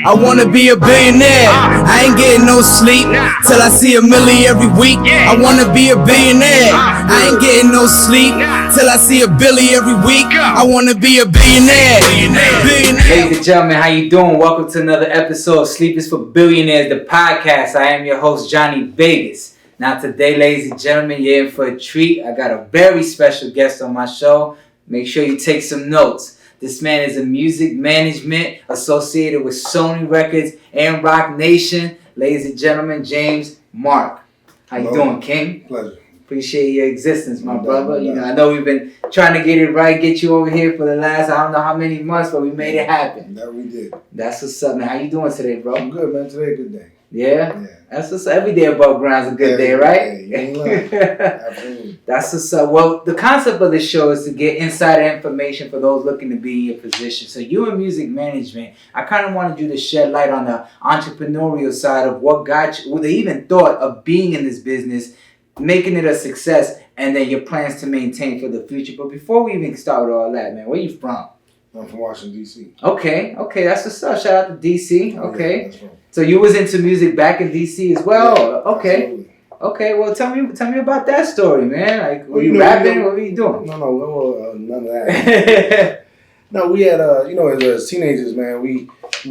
I wanna be a billionaire. I ain't getting no sleep till I see $1 million every week. I wanna be a billionaire. I ain't getting no sleep till I see $1 billion every week. I wanna be a billionaire. Ladies and gentlemen, how you doing? Welcome to another episode of Sleep is for Billionaires, the podcast. I am your host, Johnny Vegas. Now today, ladies and gentlemen, you're in for a treat. I got a very special guest on my show. Make sure you take some notes. This man is a music management associated with Sony Records and Roc Nation. Ladies and gentlemen, James Mark. How you doing, King? Pleasure. Appreciate your existence, my brother. You know, I know we've been trying to get it right, get you over here for the last, I don't know how many months, but we made it happen. That we did. That's what's up, man. How you doing today, bro? I'm good, man. Today a good day. Yeah? Yeah. That's what's up. Every day above ground's a good day, right? Yeah, you ain't lying. Absolutely. That's what's up. Well, the concept of this show is to get insider information for those looking to be in your position. So you in music management, I kind of wanted you to shed light on the entrepreneurial side of what got you, they even thought of being in this business, making it a success, and then your plans to maintain for the future. But before we even start with all that, man, where you from? I'm from Washington, D.C. Okay, that's what's up. Shout out to D.C. Okay. Yeah, that's right. So you was into music back in D.C. as well? Yeah, okay. Absolutely. Okay, well, tell me about that story, man. Like, were Well, you rapping? What were you doing? No, none of that. No, we had, as teenagers, man, we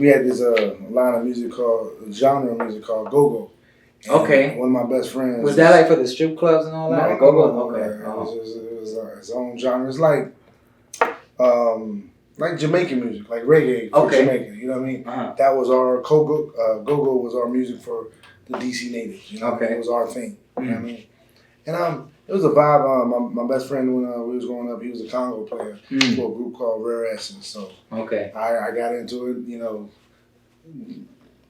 had this line of music genre of music called go-go. And Okay. one of my best friends. Was that like for the strip clubs and all that? No, Go-go? no, Okay. It was its own genre. It's like Jamaican music, like reggae for Okay. Jamaica. You know what I mean? Uh-huh. That was our go-go was our music for the DC natives. You know, Okay. it was our thing. You know what I mean? And it was a vibe. My best friend when we was growing up, he was a Congo player for a group called Rare Essence. So Okay. I got into it. You know,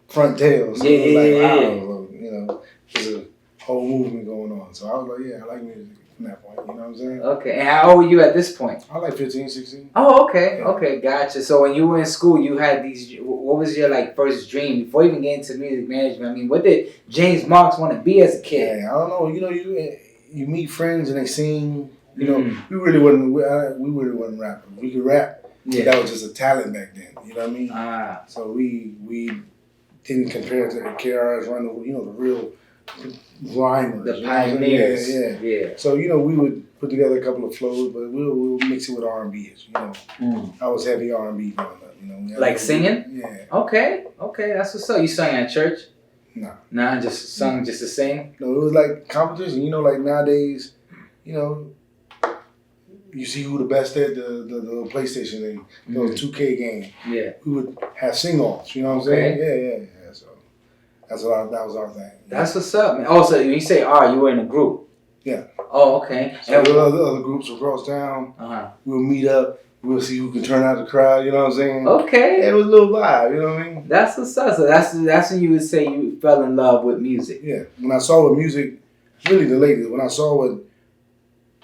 front tail. So Yeah, it was like, yeah, wow, yeah. well, you know, there's a whole movement going on. So I was like, yeah, I like music from that point. You know what I'm saying? Okay. And how old were you at this point? I like 15, 16. Oh, okay. Yeah. Okay, gotcha. So when you were in school, you had these. What was your like first dream before even getting into music management? I mean, what did James Marks want to be as a kid? Yeah, I don't know. You know, you meet friends and they sing. You know, we really wasn't rappers. We could rap. Yeah. That was just a talent back then. You know what I mean? Ah. So we didn't compare to the KRS Run, the real rhymers. The you know what I'm saying? pioneers. Yeah. So we would put together a couple of flows, but we'll mix it with R&B. You know, I was heavy R&B growing up. You know, Like singing? Yeah. Okay, that's what's up. You sang at church? No. Nah, just sung just to sing? No, it was like competition. You know, like nowadays, you know, you see who the best at the PlayStation thing, those 2K games. Yeah. We would have sing-offs. You know what I'm saying? Yeah. So that was our thing. That's what's up, man. Oh, so when you say R, you were in a group? Yeah. Oh, okay. So the other groups across town, we'll meet up. We'll see who can turn out the crowd. You know what I'm saying? Okay. Yeah, it was a little vibe. You know what I mean? That's what's up. So that's when you would say you fell in love with music. Yeah. When I saw what music, really the ladies, when I saw what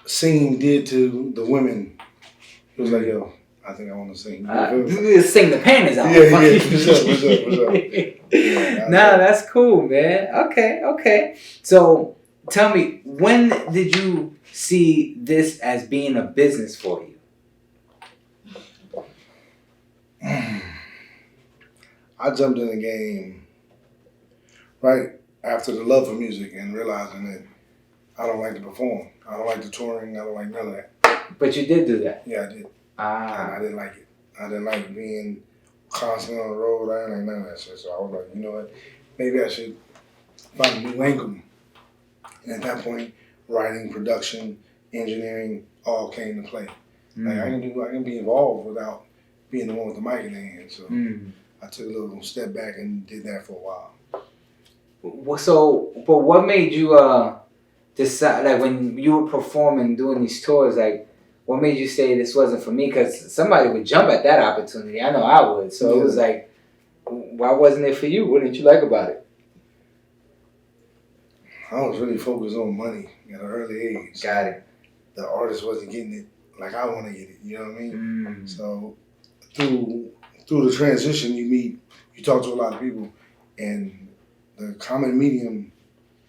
singing did to the women, it was like, yo, I think I want to sing. You sing the panties out. Yeah. What's up? Yeah, nah, that's cool, man. Okay. So tell me, when did you see this as being a business for you? I jumped in the game right after the love for music and realizing that I don't like to perform. I don't like the touring. I don't like none of that. But you did do that. Yeah, I did. Ah. I didn't like it. I didn't like being constantly on the road. I didn't like none of that shit. So I was like, you know what? Maybe I should find a new angle. And at that point, writing, production, engineering all came to play. Like I can be involved without being the one with the mic in the hand. So I took a little step back and did that for a while. So, but what made you decide, like when you were performing, doing these tours, like what made you say this wasn't for me? Because somebody would jump at that opportunity. I know I would. So it was like, why wasn't it for you? What didn't you like about it? I was really focused on money at an early age. Got it. The artist wasn't getting it like I want to get it. You know what I mean? So through the transition, you talk to a lot of people, and the common medium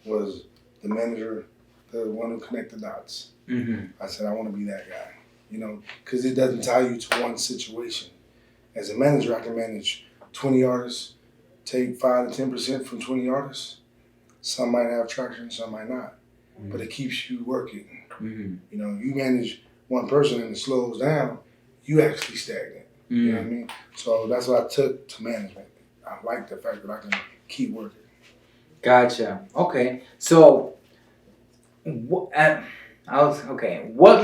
was the manager, the one who connected the dots. I said, I want to be that guy, because it doesn't tie you to one situation. As a manager, I can manage 20 artists, take 5 to 10% from 20 artists. Some might have traction, some might not. Mm-hmm. But it keeps you working. Mm-hmm. You know, you manage one person and it slows down, you actually stagnate. Mm-hmm. You know what I mean? So that's what I took to management. I like the fact that I can keep working. Gotcha. Okay. So, what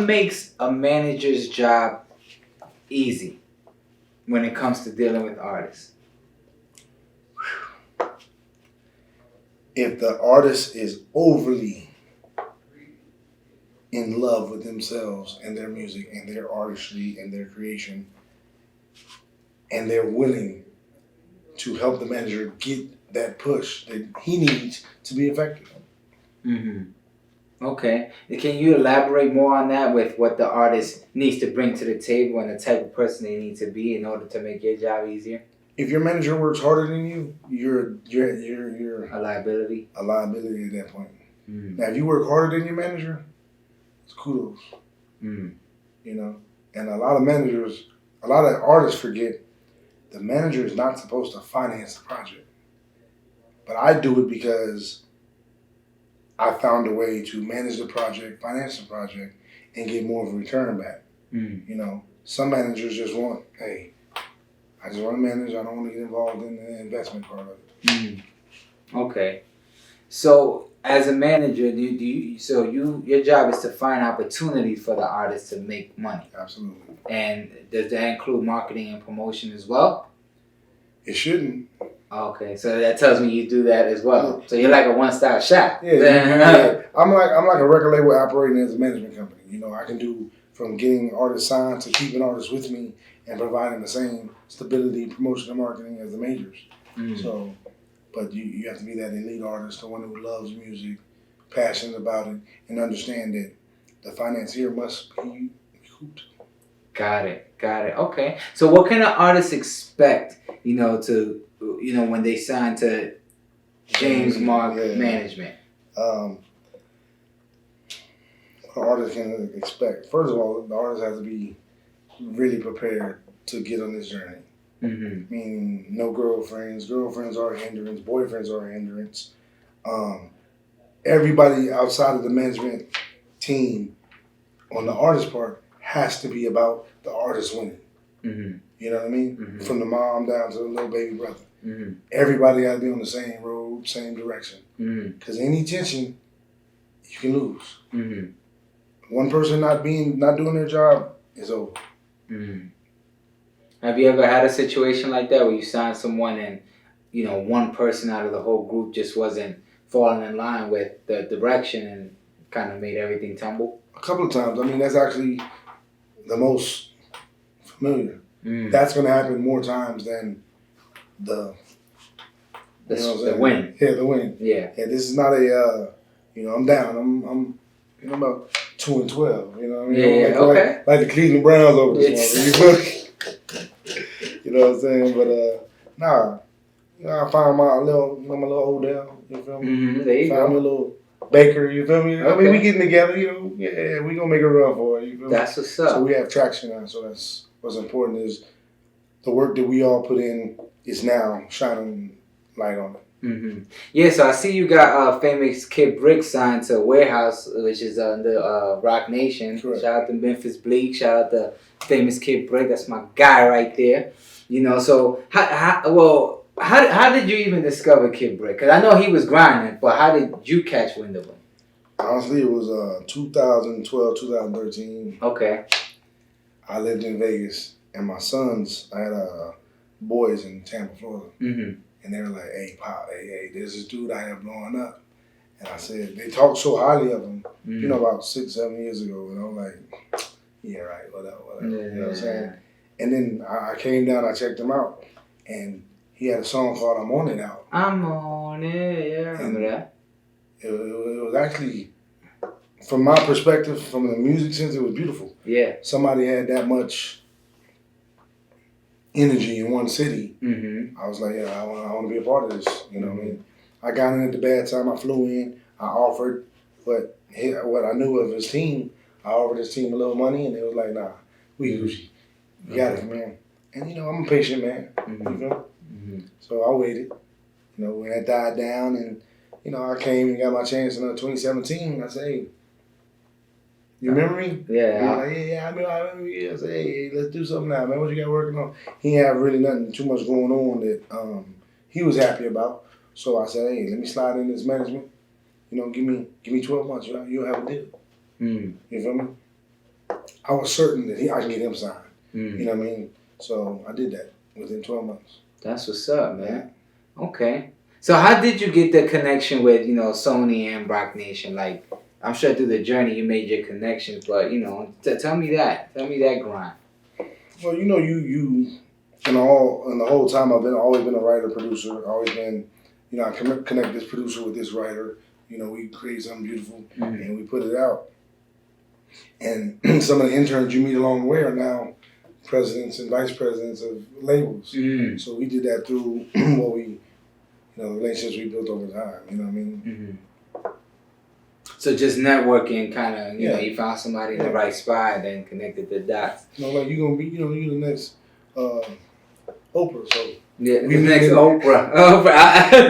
makes a manager's job easy when it comes to dealing with artists? If the artist is overly in love with themselves and their music and their artistry and their creation, and they're willing to help the manager get that push that he needs to be effective. Mm-hmm. Okay. Can you elaborate more on that with what the artist needs to bring to the table and the type of person they need to be in order to make your job easier? If your manager works harder than you, you're A liability. a liability at that point. Mm-hmm. Now, if you work harder than your manager, it's kudos. Mm-hmm. You know, and a lot of artists forget the manager is not supposed to finance the project. But I do it because I found a way to manage the project, finance the project, and get more of a return back. Mm-hmm. You know, some managers just want, hey, I just want to manage. I don't want to get involved in the investment part of it. Mm-hmm. Okay. So, as a manager, your job is to find opportunities for the artist to make money. Absolutely. And does that include marketing and promotion as well? It shouldn't. Okay, so that tells me you do that as well. So you're like a one-stop shop. Yeah. I'm like a record label operating as a management company. You know, I can do from getting artists signed to keeping artists with me and providing the same stability, promotion, and marketing as the majors. Mm. So, but you have to be that elite artist, the one who loves music, passionate about it, and understand that the financier must be recouped. Got it. Okay. So what can an artist expect, when they sign to James Mark Management? What an artist can expect. First of all, the artist has to be really prepared to get on this journey. Mm-hmm. Meaning no girlfriends. Girlfriends are a hindrance. Boyfriends are a hindrance. Everybody outside of the management team on the artist part has to be about the artist winning. Mm-hmm. You know what I mean? Mm-hmm. From the mom down to the little baby brother. Mm-hmm. Everybody got to be on the same road, same direction. Because any tension, you can lose. Mm-hmm. One person not doing their job is over. Mm-hmm. Have you ever had a situation like that where you signed someone and, one person out of the whole group just wasn't falling in line with the direction and kind of made everything tumble? A couple of times. I mean, that's actually the most familiar. Mm. That's going to happen more times than the win. Yeah, the win. Yeah. Yeah, this is not a, I'm down. I'm about 2-12. You know what I mean? Yeah, okay. Like the Cleveland Browns over this morning. You know what I'm saying? But, nah. I found my little Odell. You feel me? Mm-hmm. There you Found go. me a little Baker. You feel me? Okay. I mean, we getting together. Yeah, we gonna make a run for it. You feel me? That's what's up. So we have traction now. So that's what's important is the work that we all put in is now shining light on it. Mm-hmm. Yeah, so I see you got famous Kid Brick signed to Warehouse, which is under Roc Nation. Correct. Shout out to Memphis Bleak. Shout out to famous Kid Brick. That's my guy right there. So how did you even discover Kid Brick? Because I know he was grinding, but how did you catch wind of him? Honestly, it was 2012, 2013. Okay. I lived in Vegas, and my sons, I had boys in Tampa, Florida. Mm-hmm. And they were like, hey, Pop, hey, there's this dude I have blowing up. And I said, they talked so highly of him, Mm-hmm. about 6-7 years ago. And I'm like, yeah, right, whatever. Yeah. You know what I'm saying? And then I came down, I checked him out, and he had a song called I'm On It out. I'm on it, yeah. Remember that? It was actually, from my perspective, from the music sense, it was beautiful. Yeah. Somebody had that much energy in one city. Mm-hmm. I was like, yeah, I want to be a part of this. You know what I mean? I got in at the bad time. I flew in. I offered what I knew of his team. I offered his team a little money, and they was like, nah, we Gucci. You got it, man. And, I'm a patient man. Mm-hmm. You know? Mm-hmm. So I waited. You know, when that died down, and you know, I came and got my chance in 2017. I said, "Hey, you remember me?" Yeah. He was like, "Yeah, I remember you." I said, "Hey, let's do something now, man. What you got working on?" He ain't have really nothing too much going on that he was happy about. So I said, "Hey, let me slide in this management. You know, give me 12 months. You'll have a deal." Mm. You feel me? I was certain that I can get him signed. Mm. You know what I mean? So I did that within 12 months. That's what's up, man. Okay. So how did you get the connection with, you know, Sony and Roc Nation? Like, I'm sure through the journey you made your connections, but, you know, tell me that. Tell me that grind. Well, you know, you in the whole time I've always been a writer, producer. Always been, you know, I connect this producer with this writer. You know, we create something beautiful and we put it out. And some of the interns you meet along the way are now presidents and vice presidents of labels. Mm. So we did that through what we, you know, the relationships we built over time. You know what I mean? Mm-hmm. So just networking, kind of, you know, you found somebody in the right spot, then connected the dots. You know, like you're gonna be, you know, you're the next Oprah. So yeah, the next Oprah.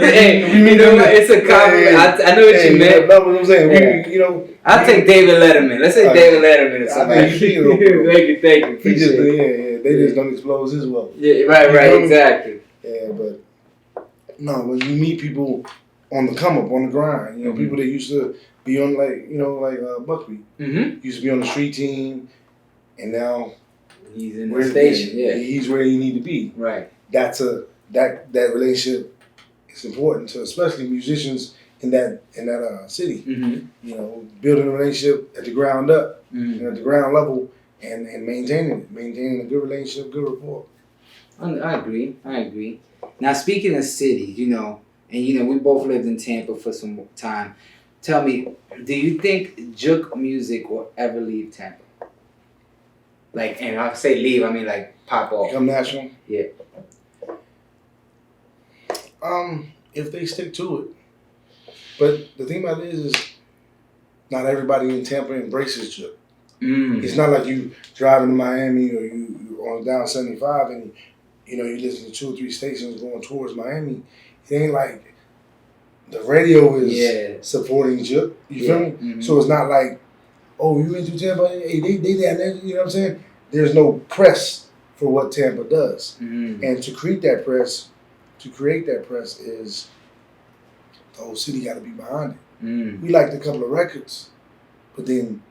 Hey, you know what? It's a compliment. I know what you meant. That's what I'm saying. Yeah. We, you know, I'll take David Letterman. Let's say David Letterman or something. Thank you. Thank you. Appreciate it. They just don't expose his wealth. Yeah, right, exactly. Yeah, but no, when you meet people on the come up, on the grind, you know, people that used to be on like Buckwheat, used to be on the street team, and now he's in the station. Yeah, he's where you need to be. Right. That's that relationship is important to especially musicians in that city. Mm-hmm. You know, building a relationship at the ground up, Mm-hmm. at the ground level, and maintaining a good relationship, good rapport. I agree. Now, speaking of cities, you know, and you know, we both lived in Tampa for some time. Tell me, do you think juke music will ever leave Tampa? Like, and I say leave, I mean like pop off. Become national? Yeah. If they stick to it. But the thing about it is not everybody in Tampa embraces juke. Mm. It's not like you driving to Miami or you on down 75 and you know you listen to 2 or 3 stations going towards Miami. It ain't like the radio is supporting juke. You feel me? Mm-hmm. So it's not like, oh, you into Tampa? Hey, they down there. You know what I'm saying? There's no press for what Tampa does, and to create that press is the whole city got to be behind it. Mm. We liked a couple of records, but then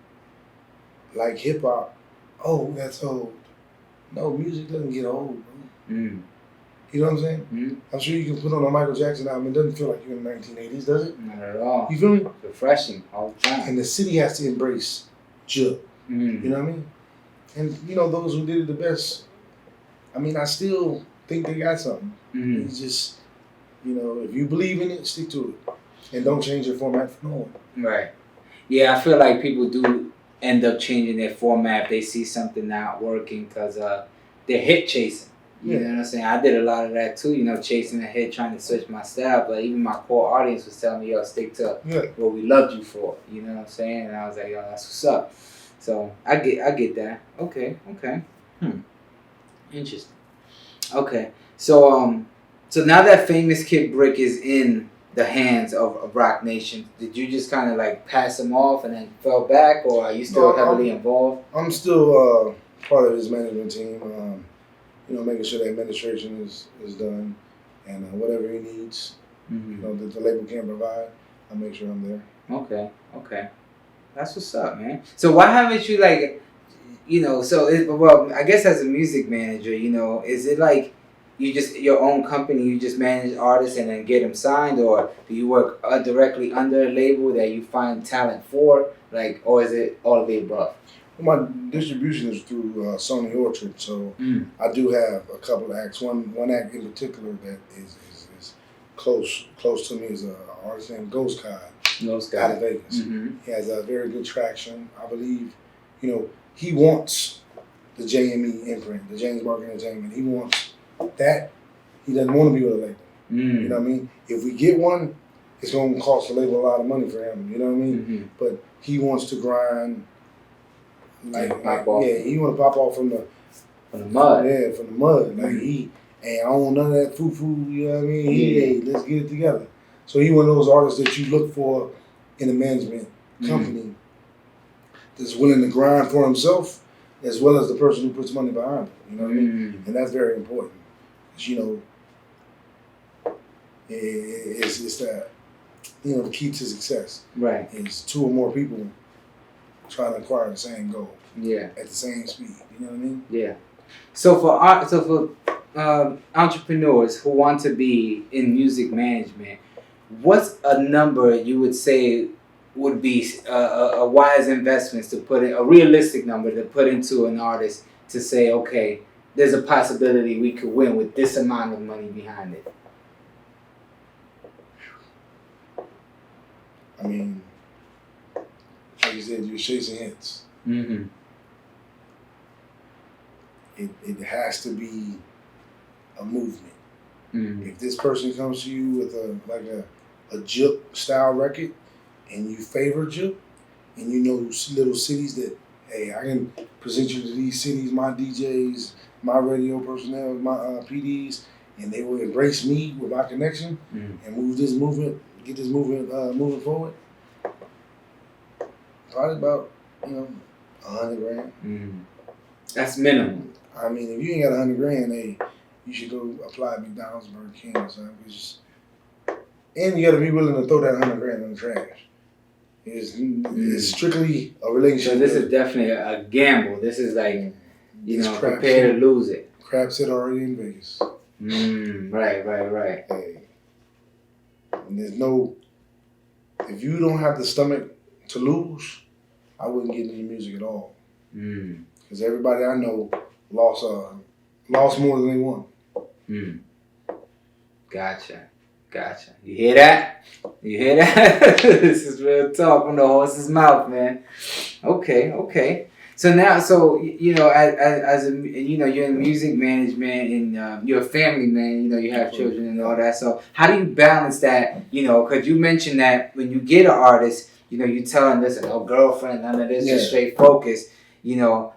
like hip hop, oh, that's old. No, music doesn't get old, bro. Mm. You know what I'm saying? Mm. I'm sure you can put on a Michael Jackson album. It doesn't feel like you're in the 1980s, does it? Not at all. You feel me? Refreshing all the time. And the city has to embrace juke. Mm. You know what I mean? And you know those who did it the best. I mean, I still think they got something. Mm. It's just, you know, if you believe in it, stick to it, and don't change your format for no one. Right. Yeah, I feel like people do end up changing their format if they see something not working because they're hit chasing. You know what I'm saying? I did a lot of that too, you know, chasing a hit, trying to switch my style. But even my core audience was telling me, yo, stick to what we loved you for. You know what I'm saying? And I was like, yo, that's what's up. So I get that. Okay. Interesting. Okay. So so now that Famous Kid Brick is in the hands of Roc Nation, did you just kind of like pass him off and then fell back, or are you still heavily involved? I'm still part of his management team. You know, making sure the administration is done, and whatever he needs, you know, that the label can provide, I make sure I'm there. Okay. That's what's up, man. So why haven't you like, you know, well, I guess as a music manager, you know, is it like you just, your own company, you just manage artists and then get them signed, or do you work directly under a label that you find talent for, like, or is it all of the above? Well, my distribution is through Sony Orchard, so I do have a couple of acts. One act in particular that is close to me is an artist named Ghost God. Out of Vegas. He has a very good traction. I believe, you know, he wants the JME imprint, the James Mark Entertainment. He wants that. He doesn't want to be with a label. You know what I mean? If we get one, it's going to cost the label a lot of money for him. You know what I mean? But he wants to grind. He want to pop off from the mud. Yeah, from the mud. Like Hey, I don't want none of that foo-foo, you know what I mean? Hey, let's get it together. So he one of those artists that you look for in a management company that's willing to grind for himself as well as the person who puts money behind him. You know what I mean? And that's very important. Because, you know, it's that, you know, the key to success. Right. Is 2 or more people trying to acquire the same goal. Yeah. At the same speed. You know what I mean? Yeah. So for entrepreneurs who want to be in music management, what's a number you would say would be a wise investment to put in, a realistic number to put into an artist to say, okay, there's a possibility we could win with this amount of money behind it? I mean, like you said, you're chasing hits. Mm-hmm. It has to be a movement. Mm-hmm. If this person comes to you with a Jip style record and you favor Jip and you know little cities that, hey, I can present you to these cities, my DJs, my radio personnel, my PDs, and they will embrace me with my connection and move this movement, get this movement moving forward. Probably about, you know, $100 grand. Mm-hmm. That's minimum. I mean, if you ain't got $100 grand, hey, you should go apply at McDonald's, Burger King, or something. And you got to be willing to throw that $100 grand in the trash. It's strictly a relationship. So this is definitely a gamble. This is like, you know, crap prepare to lose it. Crap sit already in Vegas. Right. Hey, and there's no. If you don't have the stomach to lose, I wouldn't get into music at all. Because everybody I know lost more than they won. Gotcha. You hear that? This is real talk from the horse's mouth, man. Okay. So now, you know, as a, you know, you're in music management and you're a family man. You know, you have children and all that. So how do you balance that? You know, because you mentioned that when you get an artist, you know, you tell them, listen, no girlfriend, none of this, just straight focus. You know,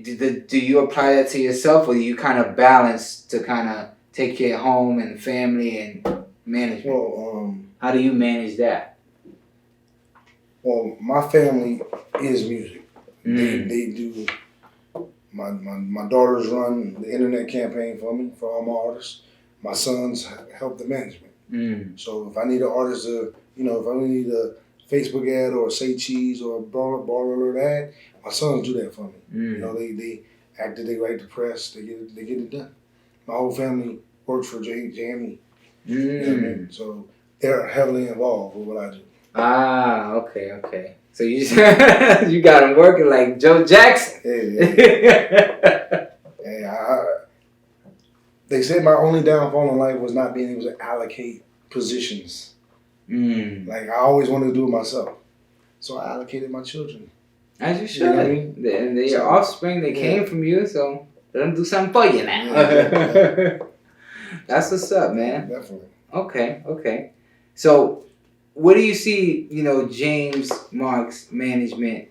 do you apply that to yourself, or do you kind of balance to kind of take care of home and family and management? Well, how do you manage that? Well, my family is music. They do. My daughters run the internet campaign for me, for all my artists. My sons help the management. So if I need an artist to, you know, if I need a Facebook ad or a Say Cheese or a baller alert ad, my sons do that for me. You know, they acted, they write the press, they get it done. My whole family works for JONNI. You know what I mean? So they're heavily involved with what I do. Okay. So you you got them working like Joe Jackson. Yeah. They said my only downfall in life was not being able to allocate positions. Like I always wanted to do it myself, so I allocated my children. As you should. You know what I mean? They're your offspring. They came from you, so let them do something for you now. Yeah. That's what's up, man. Definitely. Okay. So, what do you see, you know, James Mark's management,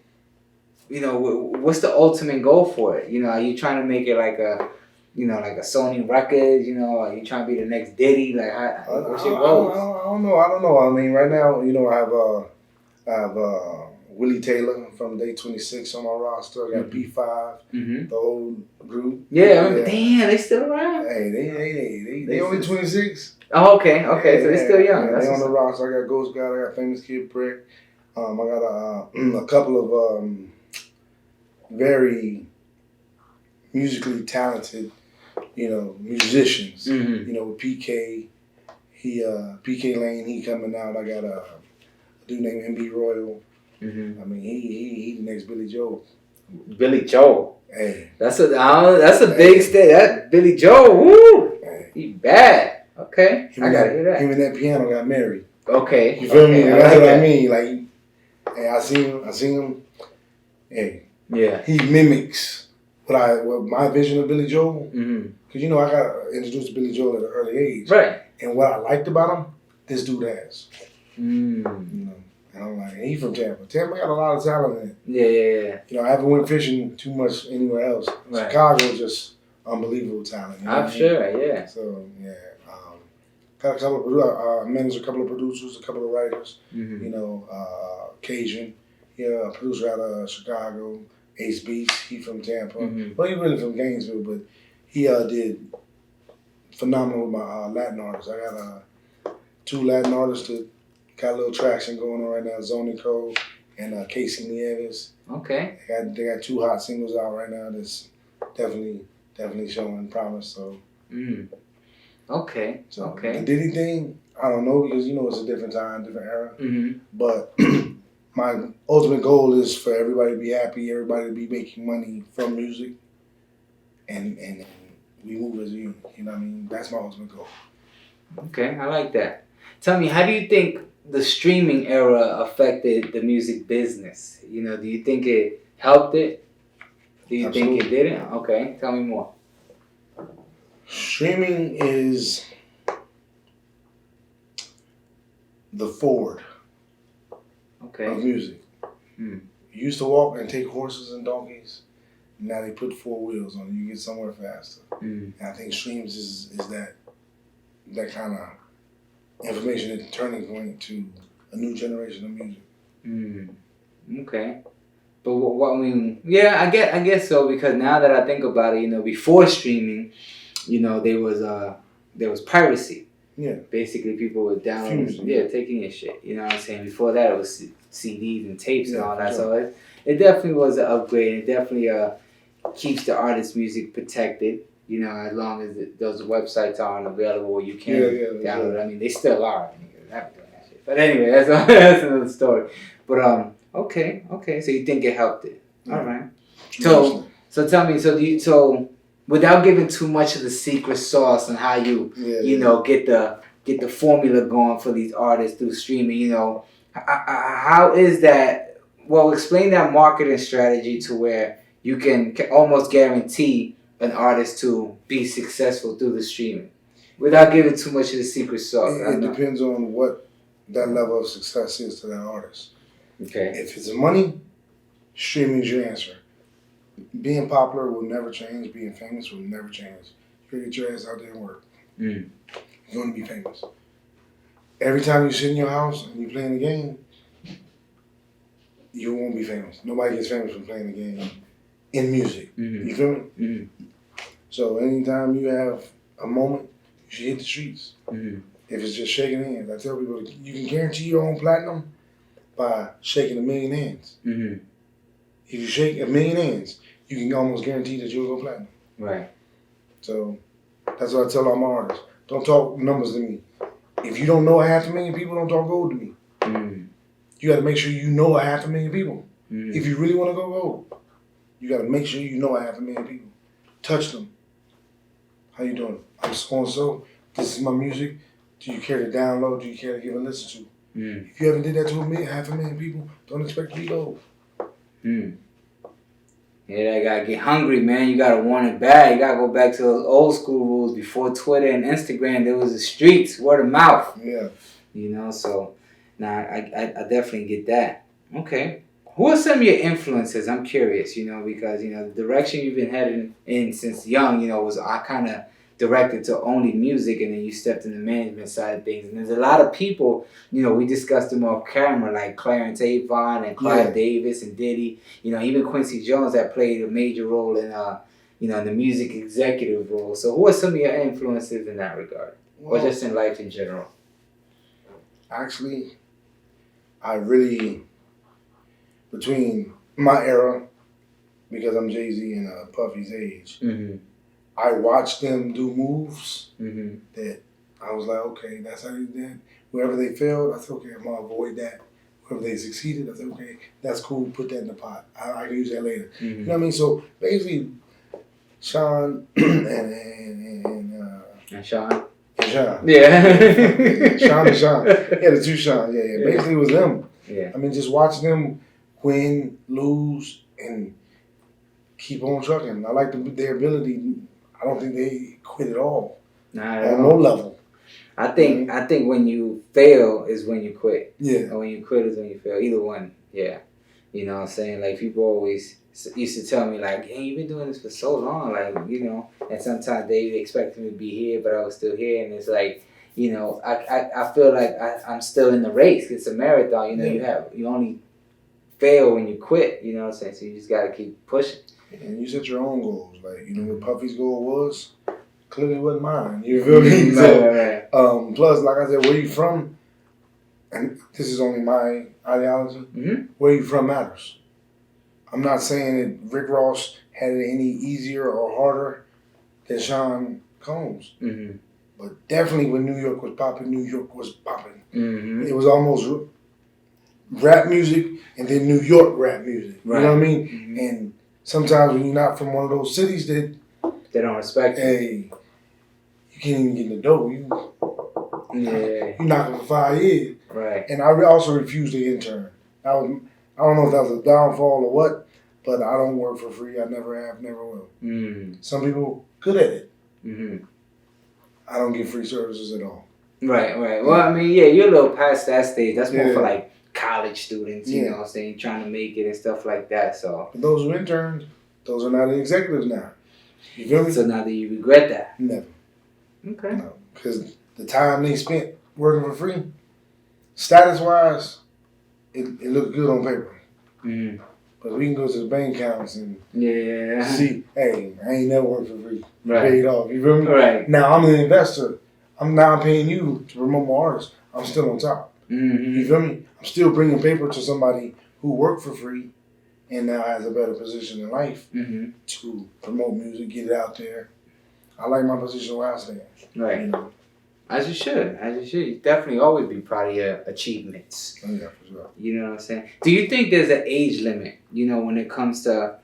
you know, what's the ultimate goal for it? You know, are you trying to make it like a, you know, like a Sony record? You know, are you trying to be the next Diddy? Like, what's your goals? I don't know. I mean, right now, you know, I have Willie Taylor from Day 26 on my roster. I got P5, the old group. Yeah. Damn, they still around? Hey, they only 26. Oh, okay. So they're still young. Yeah, they on the roster. I got Ghost God. I got Famous Kid Prick. I got a couple of very musically talented, you know, musicians. You know, PK. PK Lane. He coming out. I got a dude named MB Royal. I mean, he the next Billy Joel. Billy Joel. Hey, that's a big state. That Billy Joel. Woo. Hey. He bad. Okay, I gotta hear that. Him and that piano got married. Okay. You feel me? That's what I mean. Like, hey, I seen him. Hey. Yeah. He mimics what my vision of Billy Joel. Because you know I got introduced to Billy Joel at an early age. Right. And what I liked about him, this dude has. You know. And I'm like, he from Tampa. Tampa got a lot of talent in it. Yeah. You know, I haven't went fishing too much anywhere else. Right. Chicago just unbelievable talent. You know I'm what I mean? sure, yeah. So yeah, got a couple of managed a couple of producers, a couple of writers. Mm-hmm. You know, Cajun, yeah, a producer out of Chicago, Ace Beats. He from Tampa. Mm-hmm. Well, he really from Gainesville, but he did phenomenal with my Latin artists. I got 2 Latin artists that got a little traction going on right now. Zonico and Casey Nieves. Okay. They got 2 hot singles out right now that's definitely showing promise. So. Okay. So Okay. the Diddy thing, I don't know because you know it's a different time, different era. Mm-hmm. But my ultimate goal is for everybody to be happy, everybody to be making money from music, and we move as a unit. You know what I mean? That's my ultimate goal. Okay, I like that. Tell me, how do you think the streaming era affected the music business? You know, do you think it helped it? Do you think it didn't? Okay, tell me more. Streaming is the forward of music. You used to walk and take horses and donkeys. Now they put 4 wheels on you. You get somewhere faster. And I think streams is that kind of information and turning point to a new generation of music. Okay. But what I mean, yeah, I guess so, because now that I think about it, you know, before streaming, you know, there was piracy. Yeah. Basically, people would download, taking your shit. You know what I'm saying? Before that, it was CDs and tapes and all that. Sure. So it definitely was an upgrade. It definitely keeps the artist's music protected. You know, as long as those websites aren't available, you can download it. I mean, they still are. That shit. But anyway, that's another story. But okay. So you think it helped it? Yeah. All right. So tell me. So without giving too much of the secret sauce on how you know get the formula going for these artists through streaming, you know, how is that? Well, explain that marketing strategy to where you can almost guarantee an artist to be successful through the streaming without giving too much of the secret sauce. It depends on what that level of success is to that artist. Okay. If it's money, streaming is your answer. Being popular will never change. Being famous will never change. You gotta get your ass out there and work. You're going to be famous. Every time you sit in your house and you playing the game, you won't be famous. Nobody gets famous from playing the game in music. You feel me? So anytime you have a moment, you should hit the streets. If it's just shaking hands, I tell people you can guarantee your own platinum by shaking 1 million hands. If you shake 1 million hands, you can almost guarantee that you'll go platinum. Right. So that's what I tell all my artists. Don't talk numbers to me. If you don't know 500,000 people, don't talk gold to me. You got to make sure you know 500,000 people. If you really want to go gold, you got to make sure you know 500,000 people. Touch them. How you doing? I'm so and so. This is my music. Do you care to download? Do you care to give a listen to? If you haven't did that to 500,000 people, don't expect to be gold. Yeah, I gotta get hungry, man. You gotta want it bad. You gotta go back to those old school rules. Before Twitter and Instagram, there was the streets, word of mouth. Yeah. You know, so now I definitely get that. Okay. Who are some of your influences? I'm curious, you know, because, you know, the direction you've been heading in since young, you know, was I kind of directed to only music, and then you stepped in the management side of things. And there's a lot of people, you know, we discussed them off camera, like Clarence Avant and Clive Davis and Diddy, you know, even Quincy Jones that played a major role in, you know, in the music executive role. So who are some of your influences in that regard? Well, or just in life in general? Actually, I really, between my era, because I'm Jay-Z and Puffy's age, I watched them do moves that I was like, okay, that's how they did. Wherever they failed, I said, okay, I'm going to avoid that. Wherever they succeeded, I said, okay, that's cool, put that in the pot. I can use that later. You know what I mean? So basically, Sean and Sean. Sean. Yeah. Sean and Sean. Yeah, the 2 Sean. Yeah. Basically, it was them. Yeah. I mean, just watching them win, lose, and keep on trucking. I like their ability. I don't think they quit at all. Not on no level. I think when you fail is when you quit. Yeah. Or when you quit is when you fail. Either one. Yeah. You know what I'm saying? Like, people always used to tell me, like, hey, you've been doing this for so long, like, you know, and sometimes they expected me to be here, but I was still here, and it's like, you know, I feel like I'm still in the race. It's a marathon, you know, you only fail when you quit, you know what I'm saying? So you just got to keep pushing. And you set your own goals. Like, you know what Puffy's goal was? Clearly wasn't mine. You feel me? So, plus, like I said, where you from, and this is only my ideology, where you from matters. I'm not saying that Rick Ross had it any easier or harder than Sean Combs. But definitely when New York was popping, New York was popping. It was almost rap music and then New York rap music. You know what I mean? And sometimes when you're not from one of those cities that they don't respect you. Hey, you can't even get in the door. You knocking for 5 years. Right. And I also refused to intern. I don't know if that was a downfall or what, but I don't work for free. I never have, never will. Some people good at it. I don't get free services at all. Right. Well, I mean, you're a little past that stage. That's more for like college students, you know what I'm saying, trying to make it and stuff like that. So but those who interned, those are not the executives now. You feel me? So now do you regret that? Never. Okay. No, because the time they spent working for free, status-wise, it looked good on paper. But we can go to the bank accounts and see, hey, I ain't never worked for free. Paid off. You feel me? Right. Now I'm an investor. I'm now paying you to promote my artists. I'm still on top. You feel me? I'm still bringing paper to somebody who worked for free and now has a better position in life to promote music, get it out there. I like my position where I stand. Right. You know? As you should. You definitely always be proud of your achievements. Oh, yeah, for sure. You know what I'm saying? Do you think there's an age limit, you know, when it comes to,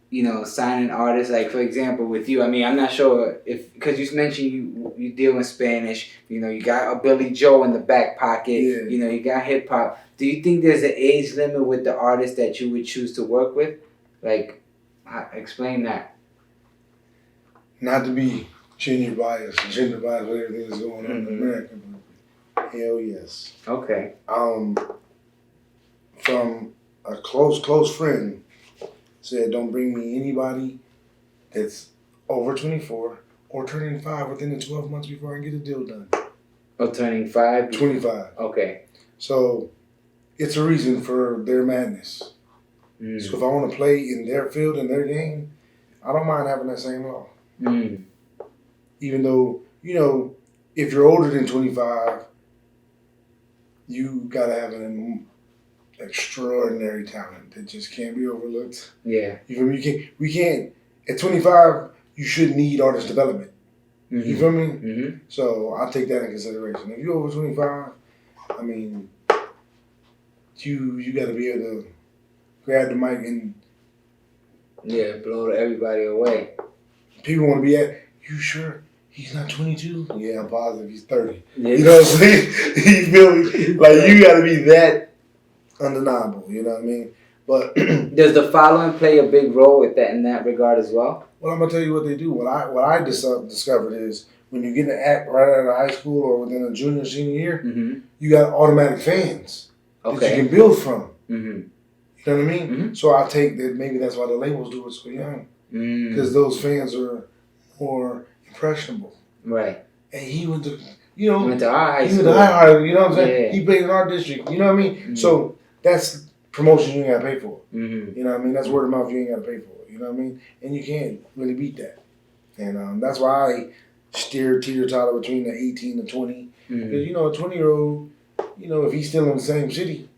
you know, signing artists? Like, for example, with you, I mean, I'm not sure if, because you mentioned you deal in Spanish, you know, you got a Billy Joe in the back pocket, you know, you got hip hop. Do you think there's an age limit with the artists that you would choose to work with? Like, explain that. Not to be gender biased with everything that's going on in America. Hell yes. Okay. From a close friend said, don't bring me anybody that's over 24 or turning 5 within the 12 months before I get a deal done. Oh, turning 5? 25. Okay. So it's a reason for their madness. So if I want to play in their field, in their game, I don't mind having that same law. Even though, you know, if you're older than 25, you got to have an extraordinary talent that just can't be overlooked. Yeah. You feel me? We can't, at 25, you shouldn't need artist development. You feel me? So I take that in consideration. If you're over 25, I mean, you got to be able to grab the mic and blow everybody away. People want to be at, you sure he's not 22? Yeah, I'm positive he's 30. Yeah. You know what I'm saying? You feel me? Like, you got to be that undeniable, you know what I mean? But does the following play a big role with that in that regard as well? Well, I'm gonna tell you what they do. What I discovered is when you get an act right out of high school or within a junior senior year, you got automatic fans that you can build from. You know what I mean? So I take that maybe that's why the labels do it so young, because those fans are more impressionable. Right. And he went to he went to our high school. You know what I'm saying? Yeah. He played in our district. You know what I mean? So that's promotion you ain't gotta pay for. You know what I mean? That's word of mouth you ain't gotta pay for. You know what I mean? And you can't really beat that. And that's why I steer teeter-totter between the 18 and 20. Because, you know, a 20-year-old, you know, if he's still in the same city,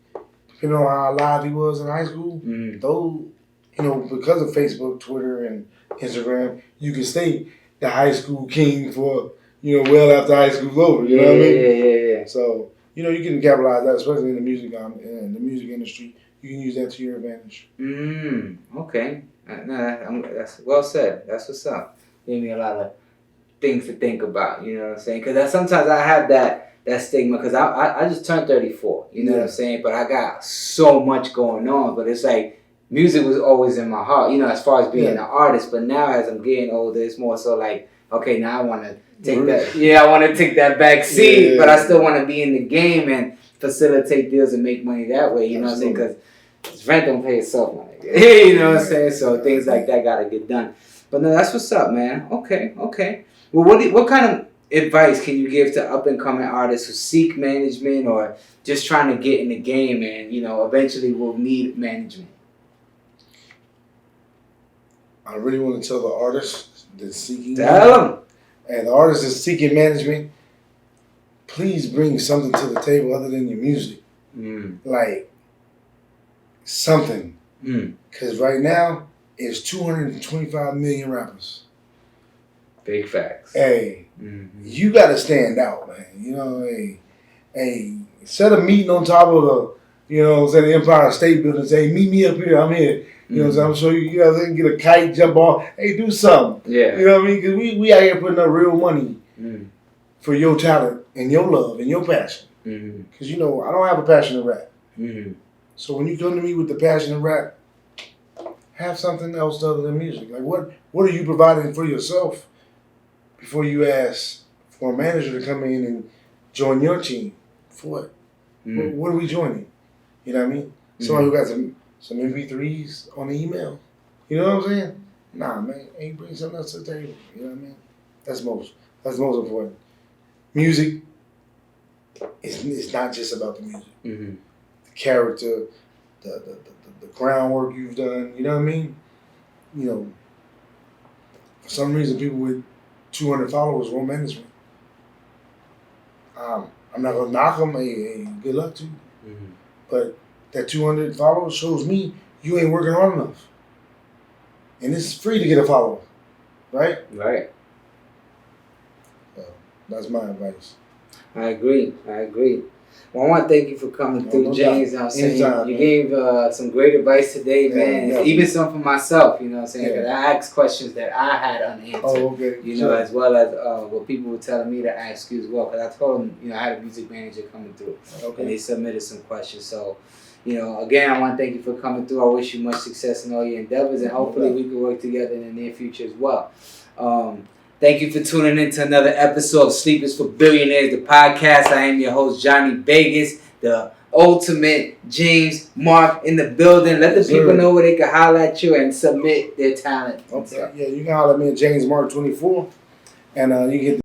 depending on how live he was in high school, though, you know, because of Facebook, Twitter, and Instagram, you can stay the high school king for, you know, well after high school's over. You know what I mean? Yeah. So, you know, you can capitalize that, especially in the music industry. You can use that to your advantage. Okay. That's well said. That's what's up. Gave me a lot of things to think about. You know what I'm saying? Because sometimes I have that stigma because I just turned 34. You know what I'm saying? But I got so much going on. But it's like music was always in my heart. You know, as far as being an artist. But now as I'm getting older, it's more so like, okay, now I want to take that. Yeah, I want to take that back seat. But I still want to be in the game and facilitate deals and make money that way. You know what I'm saying? Because Rent don't pay itself, my nigga. You know what I'm saying? So things like that gotta get done. But no, that's what's up, man. Okay. Well, what kind of advice can you give to up and coming artists who seek management or just trying to get in the game and eventually will need management? I really want to tell the artists that's seeking Tell them. And the artist that's seeking management, please bring something to the table other than your music. Like something. Because right now, it's 225 million rappers. Big facts. Hey, you got to stand out, man. Hey, instead of meeting on top of the Empire State Building, say, meet me up here, I'm here. You know what I'm saying? I'm sure you guys can get a kite, jump off. Hey, do something. Yeah. You know what I mean? Because we out here putting up real money for your talent and your love and your passion. Because, I don't have a passion to rap. So when you come to me with the passion to rap, have something else other than music. Like, what are you providing for yourself before you ask for a manager to come in and join your team? For what? What are we joining? You know what I mean? Somebody who got some MP3s on the email. You know what I'm saying? Nah, man. Hey, bring something else to the table. You know what I mean? That's most important. Music is not just about the music. The character, the groundwork you've done. You know what I mean? For some reason, people with 200 followers want management. I'm not gonna knock them. Hey, good luck to you. But that 200 followers shows me you ain't working hard enough. And it's free to get a follower, right? Right. So that's my advice. I agree. Well, I want to thank you for coming through, James. I'm saying you gave some great advice today, man. Yeah. Even some for myself, you know what I'm saying? Because I asked questions that I had unanswered. Oh, okay. As well as what people were telling me to ask you as well. Because I told them, I had a music manager coming through. Okay. And they submitted some questions. So, again, I want to thank you for coming through. I wish you much success in all your endeavors. And hopefully we can work together in the near future as well. Thank you for tuning in to another episode of Sleep is for Billionaires, the podcast. I am your host, Johnny Vegas, the ultimate James Mark in the building. Let the people know where they can holler at you and submit their talent. Okay. Yeah, you can holler at me at James Mark 24, and you can get